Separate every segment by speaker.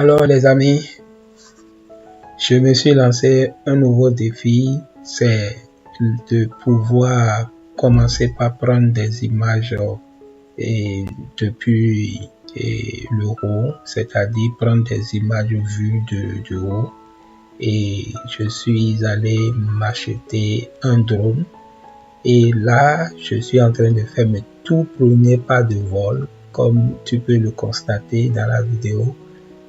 Speaker 1: Alors les amis, je me suis lancé un nouveau défi, c'est de pouvoir commencer par prendre des images depuis le haut, c'est-à-dire prendre des images vues de haut. Et je suis allé m'acheter un drone et là je suis en train de faire mes tout premiers pas de vol, comme tu peux le constater dans la vidéo.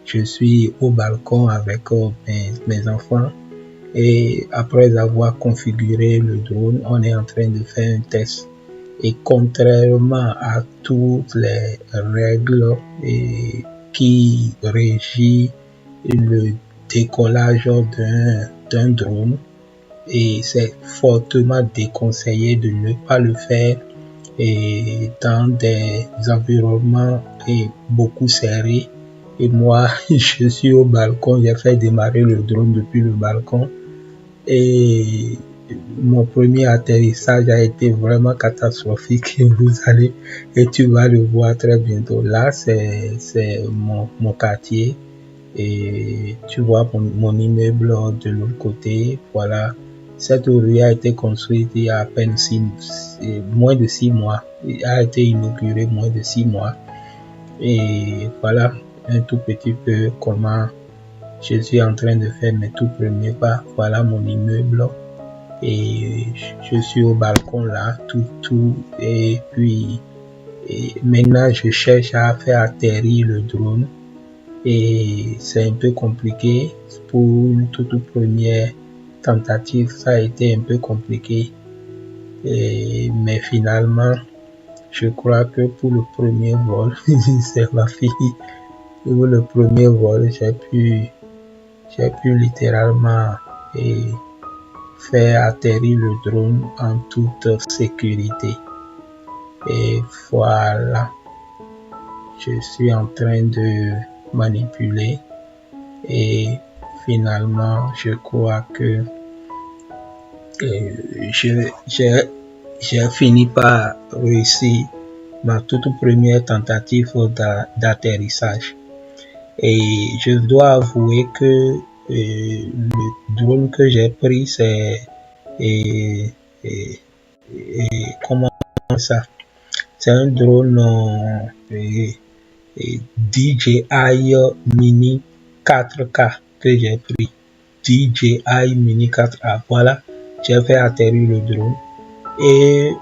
Speaker 1: Je suis au balcon avec mes enfants et après avoir configuré le drone, on est en train de faire un test. Et contrairement à toutes les règles qui régissent le décollage d'un drone, et c'est fortement déconseillé de ne pas le faire dans des environnements beaucoup serrés. Et moi, je suis au balcon, j'ai fait démarrer le drone depuis le balcon et mon premier atterrissage a été vraiment catastrophique. Et tu vas le voir très bientôt. Là, c'est mon quartier et tu vois mon immeuble de l'autre côté. Voilà, cette rue a été construite il y a à peine moins de 6 mois. Il a été inauguré moins de 6 mois. Et voilà un tout petit peu comment je suis en train de faire mes tout premiers pas. Voilà mon immeuble et je suis au balcon là, et puis maintenant je cherche à faire atterrir le drone et c'est un peu compliqué pour une toute première tentative. Ça a été un peu compliqué mais finalement je crois que pour le premier vol c'est ma fille. Pour le premier vol, j'ai pu littéralement faire atterrir le drone en toute sécurité. Et voilà, je suis en train de manipuler et finalement, je crois que j'ai fini par réussir ma toute première tentative d'atterrissage. Et je dois avouer que le drone que j'ai pris, c'est comment ça? C'est un drone DJI Mini 4K que j'ai pris. DJI Mini 4K. Voilà, j'ai fait atterrir le drone. Et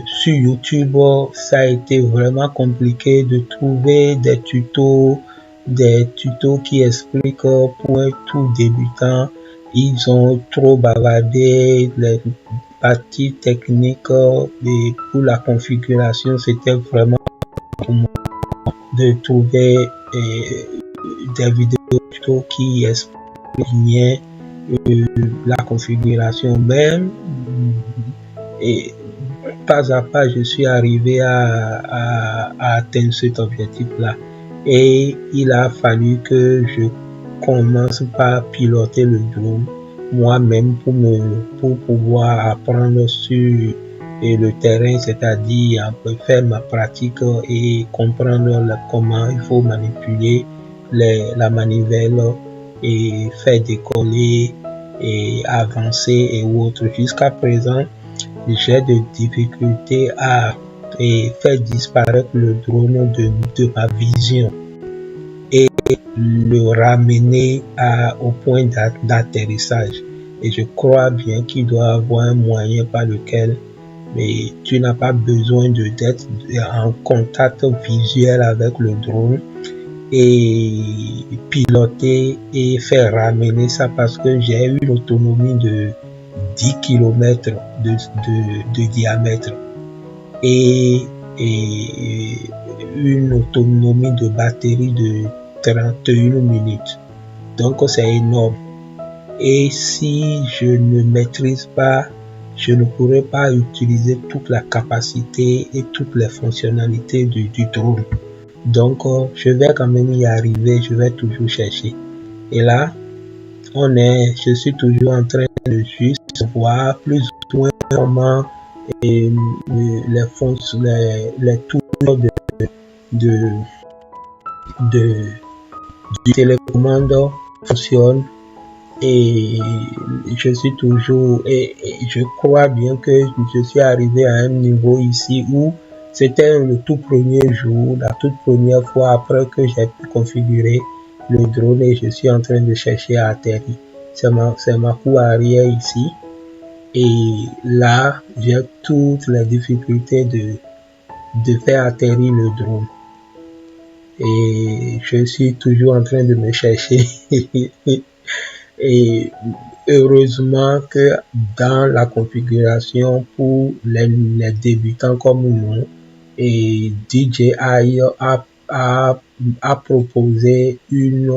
Speaker 1: sur YouTube, ça a été vraiment compliqué de trouver des tutos qui expliquent pour un tout débutant. Ils ont trop bavardé les parties techniques et pour la configuration, c'était vraiment pour moi de trouver des vidéos tutos qui expliquent bien la configuration même. Et pas à pas, je suis arrivé à atteindre cet objectif-là. Et il a fallu que je commence par piloter le drone moi-même pour pouvoir apprendre sur le terrain, c'est-à-dire faire ma pratique et comprendre comment il faut manipuler la manivelle et faire décoller et avancer et autres. Jusqu'à présent, j'ai des difficultés à faire disparaître le drone de ma vision et le ramener au point d'atterrissage. Et je crois bien qu'il doit avoir un moyen par lequel tu n'as pas besoin d'être en contact visuel avec le drone et piloter et faire ramener ça, parce que j'ai une autonomie de 10 km de diamètre et une autonomie de batterie de 31 minutes. Donc c'est énorme. Et si je ne maîtrise pas, je ne pourrai pas utiliser toute la capacité et toutes les fonctionnalités du drone. Donc je vais quand même y arriver, je vais toujours chercher. Et là, je suis toujours en train de juste voir plus ou moins comment les tours du télécommande fonctionne et je suis toujours, et je crois bien que je suis arrivé à un niveau ici où c'était le tout premier jour, la toute première fois après que j'ai pu configurer le drone et je suis en train de chercher à atterrir. C'est ma cour arrière ici. Et là, j'ai toutes les difficultés de faire atterrir le drone. Et je suis toujours en train de me chercher. Et heureusement que dans la configuration pour les débutants comme nous, et DJI a proposé une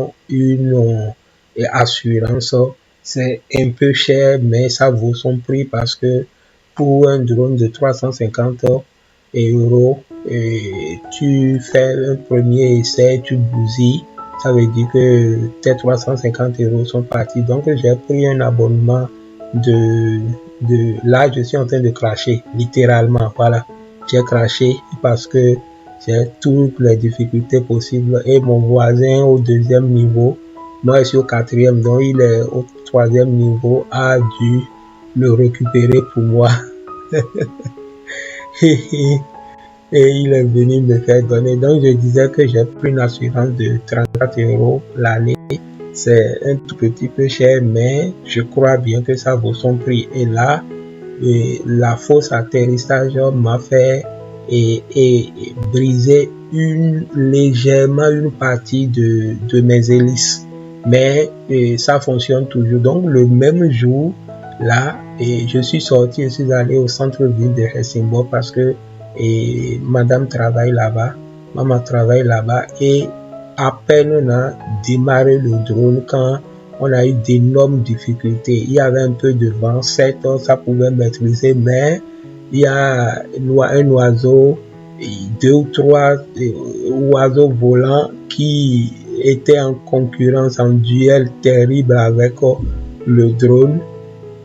Speaker 1: assurance. C'est un peu cher, mais ça vaut son prix parce que pour un drone de 350 euros, tu fais un premier essai, tu bousilles, ça veut dire que tes 350 euros sont partis. Donc j'ai pris un abonnement là je suis en train de cracher, littéralement, voilà. J'ai craché parce que j'ai toutes les difficultés possibles et mon voisin au deuxième niveau, moi je suis au quatrième, donc il est au troisième niveau, a dû le récupérer pour moi. Et il est venu me faire donner. Donc je disais que j'ai pris une assurance de 34 euros l'année. C'est un tout petit peu cher, mais je crois bien que ça vaut son prix. Et là, la fausse atterrissage m'a fait briser légèrement une partie de mes hélices. Mais ça fonctionne toujours. Donc le même jour, là, je suis sorti, je suis allé au centre-ville de Helsingborg parce que madame travaille là-bas, maman travaille là-bas et à peine on a démarré le drone quand on a eu d'énormes difficultés. Il y avait un peu de vent, certes ça pouvait maîtriser, mais il y a un oiseau, 2 ou 3 oiseaux volants qui étaient en concurrence, en duel terrible avec le drone.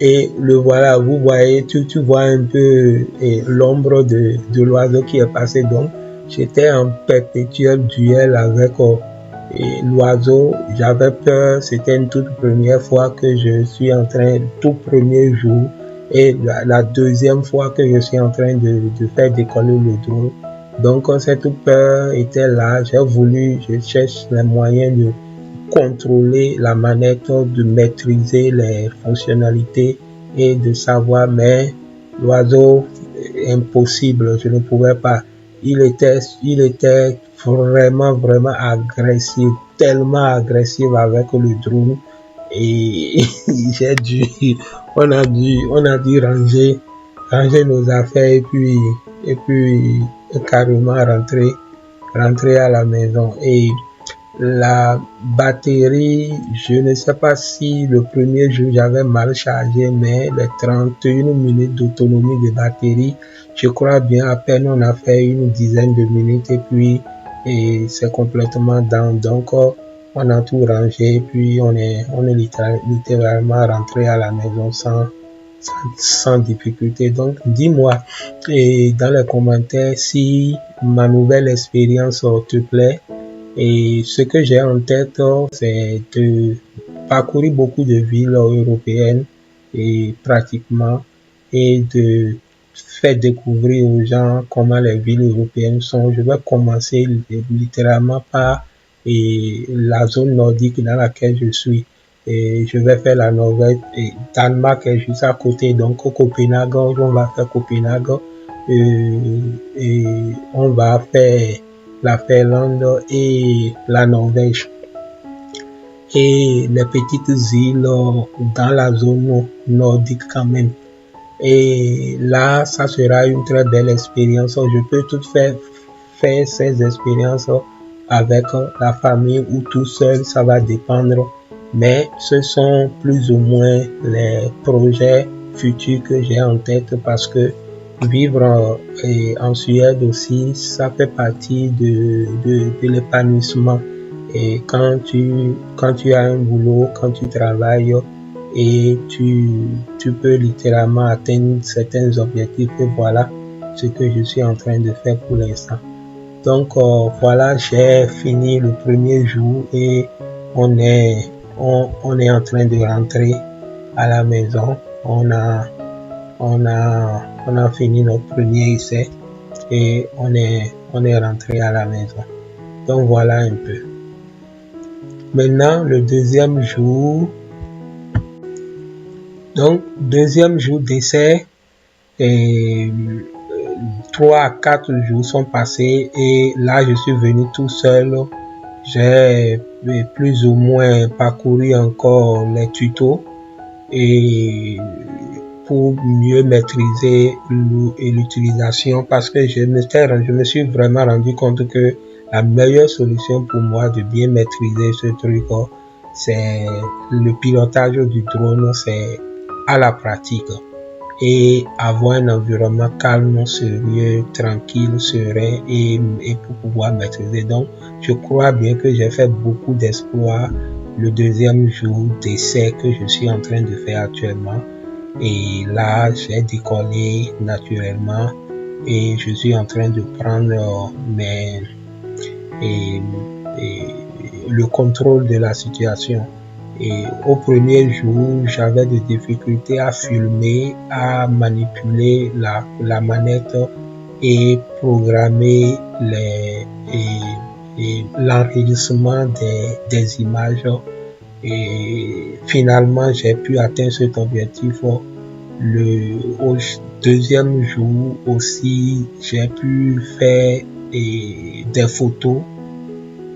Speaker 1: Et le voilà, vous voyez, tu vois un peu l'ombre de l'oiseau qui est passé. Donc, j'étais en perpétuel duel avec l'oiseau. J'avais peur, c'était une toute première fois que je suis en train, tout premier jour, et la deuxième fois que je suis en train de faire décoller le drone. Donc, cette peur était là. Je cherche les moyens de contrôler la manette, de maîtriser les fonctionnalités et de savoir, mais l'oiseau, impossible, je ne pouvais pas. Il était vraiment agressif, tellement agressif avec le drone et on a dû ranger nos affaires et puis carrément rentrer à la maison. Et la batterie, je ne sais pas si le premier jour j'avais mal chargé, mais les 31 minutes d'autonomie de batterie, je crois bien à peine on a fait une dizaine de minutes et puis c'est complètement down. Donc on a tout rangé et puis on est littéralement rentré à la maison sans difficulté. Donc dis-moi dans les commentaires si ma nouvelle expérience te plaît. Et ce que j'ai en tête, c'est de parcourir beaucoup de villes européennes et pratiquement et de faire découvrir aux gens comment les villes européennes sont. Je vais commencer littéralement par la zone nordique dans laquelle je suis. Et je vais faire la Norvège et Danemark est juste à côté, donc Copenhague, on va faire Copenhague et on va faire la Finlande et la Norvège et les petites îles dans la zone nordique quand même. Et là, ça sera une très belle expérience. Je peux tout faire ces expériences avec la famille ou tout seul, ça va dépendre. Mais ce sont plus ou moins les projets futurs que j'ai en tête parce que vivre en Suède aussi, ça fait partie de l'épanouissement. Et quand tu as un boulot, quand tu travailles et tu peux littéralement atteindre certains objectifs, et voilà ce que je suis en train de faire pour l'instant. Donc voilà, j'ai fini le premier jour et on est en train de rentrer à la maison. On a fini notre premier essai et on est rentré à la maison. Donc voilà un peu. Maintenant, le deuxième jour. Donc, deuxième jour d'essai, et 3 à 4 jours sont passés et là, je suis venu tout seul. J'ai plus ou moins parcouru encore les tutos et pour mieux maîtriser l'utilisation parce que je me suis vraiment rendu compte que la meilleure solution pour moi de bien maîtriser ce truc, c'est le pilotage du drone, c'est à la pratique et avoir un environnement calme, sérieux, tranquille, serein et pour pouvoir maîtriser. Donc, je crois bien que j'ai fait beaucoup d'exploits le deuxième jour d'essai que je suis en train de faire actuellement. Et là, j'ai décollé naturellement et je suis en train de prendre le contrôle de la situation. Et au premier jour, j'avais des difficultés à filmer, à manipuler la manette et programmer l'enregistrement des images. Et finalement, j'ai pu atteindre cet objectif. Au deuxième jour aussi, j'ai pu faire des photos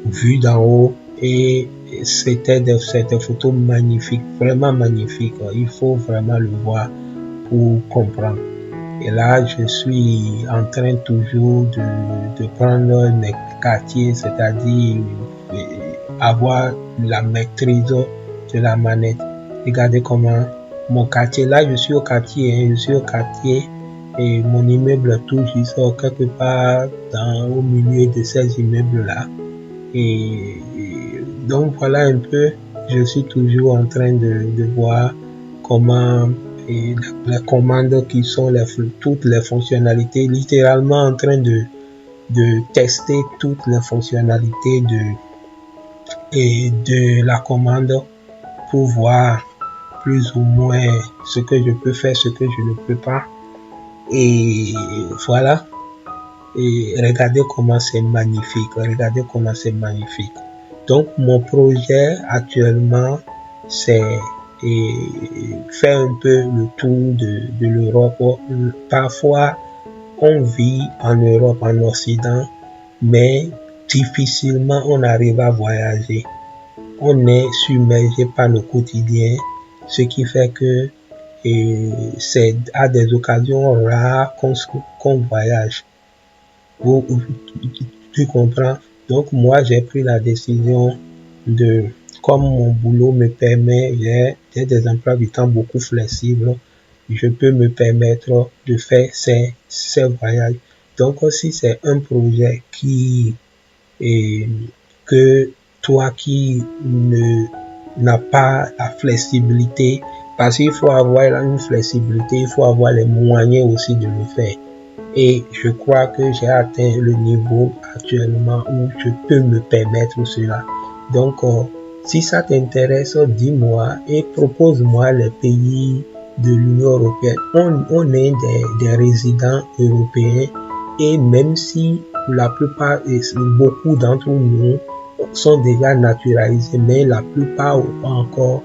Speaker 1: vues d'en haut et c'était des photos magnifiques, vraiment magnifiques. Il faut vraiment le voir pour comprendre. Et là, je suis en train toujours de prendre mes quartiers, c'est-à-dire avoir la maîtrise de la manette. Regardez comment mon quartier, là je suis au quartier, et mon immeuble tout juste quelque part au milieu de ces immeubles là. Et donc voilà un peu, je suis toujours en train de voir comment les commandes qui sont toutes les fonctionnalités, littéralement en train de tester toutes les fonctionnalités de la commande pour voir plus ou moins ce que je peux faire, ce que je ne peux pas. Et voilà. Et regardez comment c'est magnifique. Donc mon projet actuellement, c'est faire un peu le tour de l'Europe. Parfois, on vit en Europe, en Occident, mais difficilement on arrive à voyager. On est submergé par le quotidien, ce qui fait que c'est à des occasions rares qu'on voyage. Tu comprends? Donc moi j'ai pris la décision comme mon boulot me permet, j'ai des emplois du temps beaucoup flexibles, je peux me permettre de faire ces voyages. Donc aussi c'est un projet que toi qui n'as pas la flexibilité, parce qu'il faut avoir une flexibilité, il faut avoir les moyens aussi de le faire. Et je crois que j'ai atteint le niveau actuellement où je peux me permettre cela. Donc, si ça t'intéresse, dis-moi et propose-moi les pays de l'Union européenne. On est des résidents européens et même si la plupart, beaucoup d'entre nous sont déjà naturalisés, mais la plupart ont encore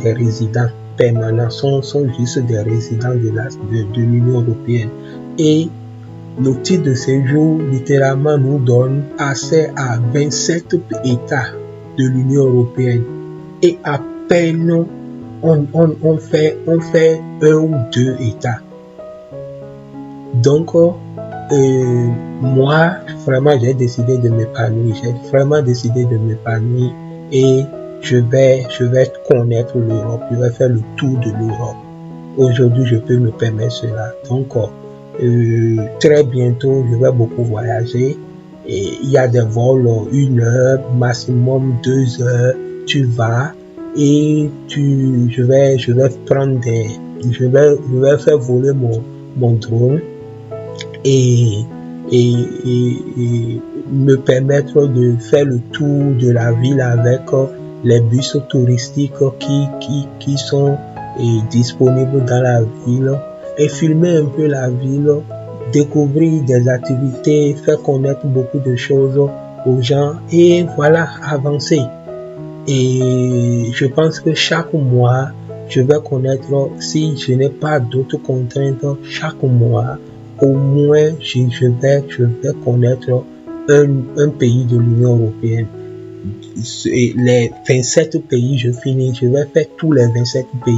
Speaker 1: des résidents permanents, sont juste des résidents de l'Union européenne. Et le titre de séjour littéralement nous donne accès à 27 États de l'Union européenne. Et à peine on fait 1 ou 2 États. Donc, moi, vraiment, j'ai décidé de m'épanouir. Et je vais connaître l'Europe. Je vais faire le tour de l'Europe. Aujourd'hui, je peux me permettre cela. Donc, très bientôt, je vais beaucoup voyager. Et il y a des vols 1 heure, maximum 2 heures. Tu vas et je vais faire voler mon drone et et me permettre de faire le tour de la ville avec les bus touristiques qui sont disponibles dans la ville et filmer un peu la ville, découvrir des activités, faire connaître beaucoup de choses aux gens et voilà, avancer. Et je pense que chaque mois, je vais connaître, si je n'ai pas d'autres contraintes, chaque mois, au moins, je vais connaître un pays de l'Union européenne. Les 27 pays, je vais faire tous les 27 pays.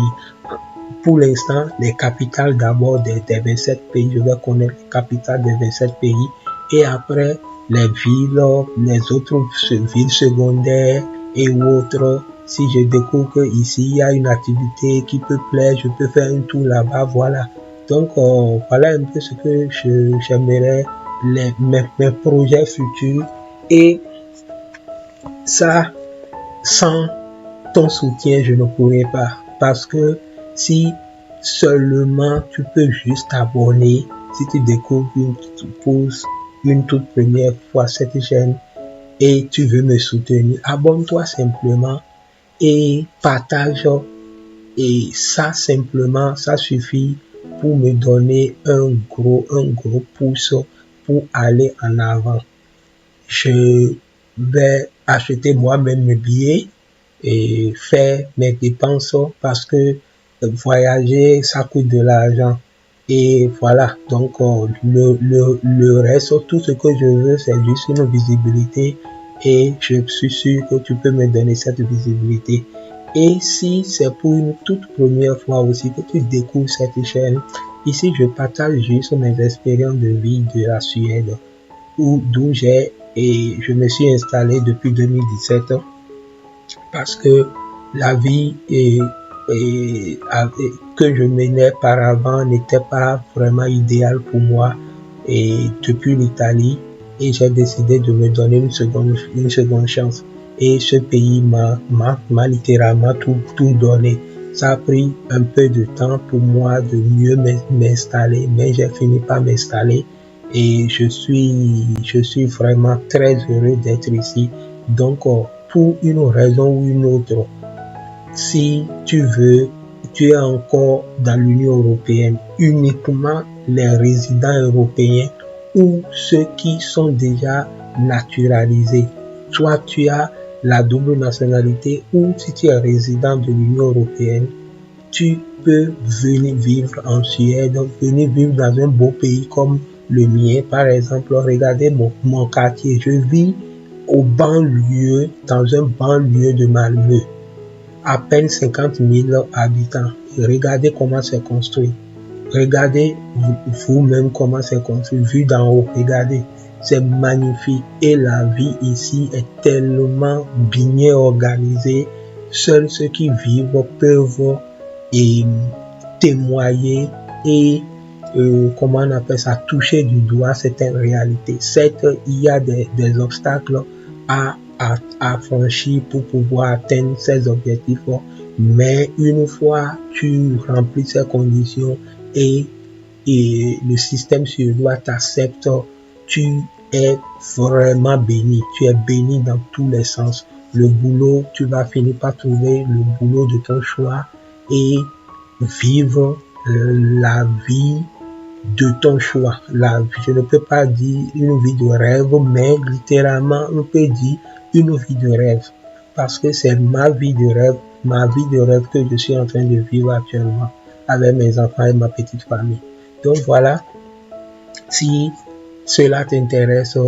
Speaker 1: Pour l'instant, les capitales d'abord des 27 pays, je vais connaître les capitales des 27 pays. Et après, les villes, les autres villes secondaires et autres. Si je découvre qu'ici, il y a une activité qui peut plaire, je peux faire un tour là-bas, voilà. Donc, voilà un peu ce que j'aimerais, mes projets futurs. Et ça, sans ton soutien, je ne pourrais pas. Parce que si seulement tu peux juste t'abonner, si tu découvres une toute première fois cette chaîne et tu veux me soutenir, abonne-toi simplement et partage, et ça simplement, ça suffit pour me donner un gros pouce pour aller en avant. Je vais acheter moi-même mes billets et faire mes dépenses parce que voyager, ça coûte de l'argent. Et voilà, donc le reste, tout ce que je veux, c'est juste une visibilité et je suis sûr que tu peux me donner cette visibilité. Et si c'est pour une toute première fois aussi que tu découvres cette chaîne, ici je partage juste mes expériences de vie de la Suède, d'où je me suis installé depuis 2017 parce que la vie que je menais par avant n'était pas vraiment idéale pour moi et depuis l'Italie, et j'ai décidé de me donner une seconde chance. Et ce pays m'a littéralement tout donné. Ça a pris un peu de temps pour moi de mieux m'installer, mais j'ai fini par m'installer et je suis vraiment très heureux d'être ici. Donc, pour une raison ou une autre, si tu es encore dans l'Union européenne, uniquement les résidents européens ou ceux qui sont déjà naturalisés. Soit tu as la double nationalité ou si tu es résident de l'Union européenne, tu peux venir vivre en Suède, venir vivre dans un beau pays comme le mien. Par exemple, regardez mon quartier. Je vis dans un banlieue de Malmö. À peine 50 000 habitants. Et regardez comment c'est construit. Regardez vous-même comment c'est construit. Vu d'en haut, regardez. C'est magnifique. Et la vie ici est tellement bien organisée. Seuls ceux qui vivent peuvent témoigner et comment on appelle ça, toucher du doigt certaines réalités. Certes, il y a des obstacles à franchir pour pouvoir atteindre ces objectifs, mais une fois tu remplis ces conditions et le système suédois t'accepte, tu es vraiment béni. Tu es béni dans tous les sens. Le boulot, tu vas finir par trouver le boulot de ton choix et vivre la vie de ton choix. Je ne peux pas dire une vie de rêve, mais littéralement, on peut dire une vie de rêve. Parce que c'est ma vie de rêve que je suis en train de vivre actuellement avec mes enfants et ma petite famille. Donc voilà, si cela t'intéresse,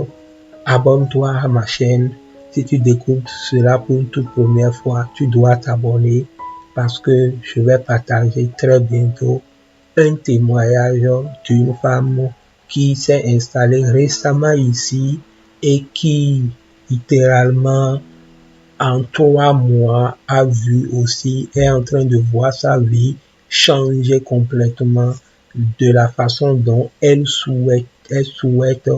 Speaker 1: abonne-toi à ma chaîne. Si tu découvres cela pour une toute première fois, tu dois t'abonner parce que je vais partager très bientôt un témoignage d'une femme qui s'est installée récemment ici et qui littéralement en 3 mois est en train de voir sa vie changer complètement de la façon dont elle souhaite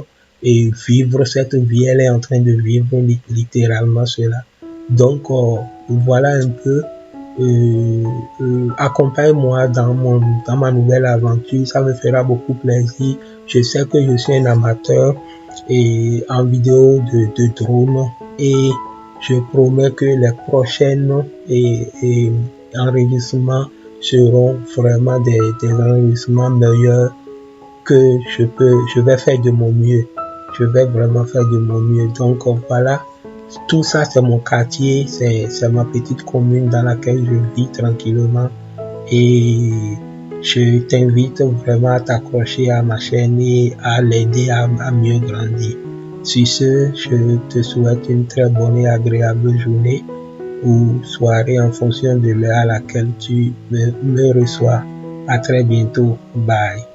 Speaker 1: et vivre cette vie. Elle est en train de vivre littéralement cela. Donc voilà un peu accompagne-moi dans ma nouvelle aventure, ça me fera beaucoup plaisir. Je sais que je suis un amateur en vidéo de drone et je promets que les prochaines enregistrements seront vraiment des enregistrements meilleurs, que je vais faire de mon mieux. Je vais vraiment faire de mon mieux. Donc voilà, tout ça c'est mon quartier, c'est ma petite commune dans laquelle je vis tranquillement, et je t'invite vraiment à t'accrocher à ma chaîne et à l'aider à mieux grandir. Sur ce, je te souhaite une très bonne et agréable journée ou soirée en fonction de l'heure à laquelle tu me reçois. À très bientôt. Bye.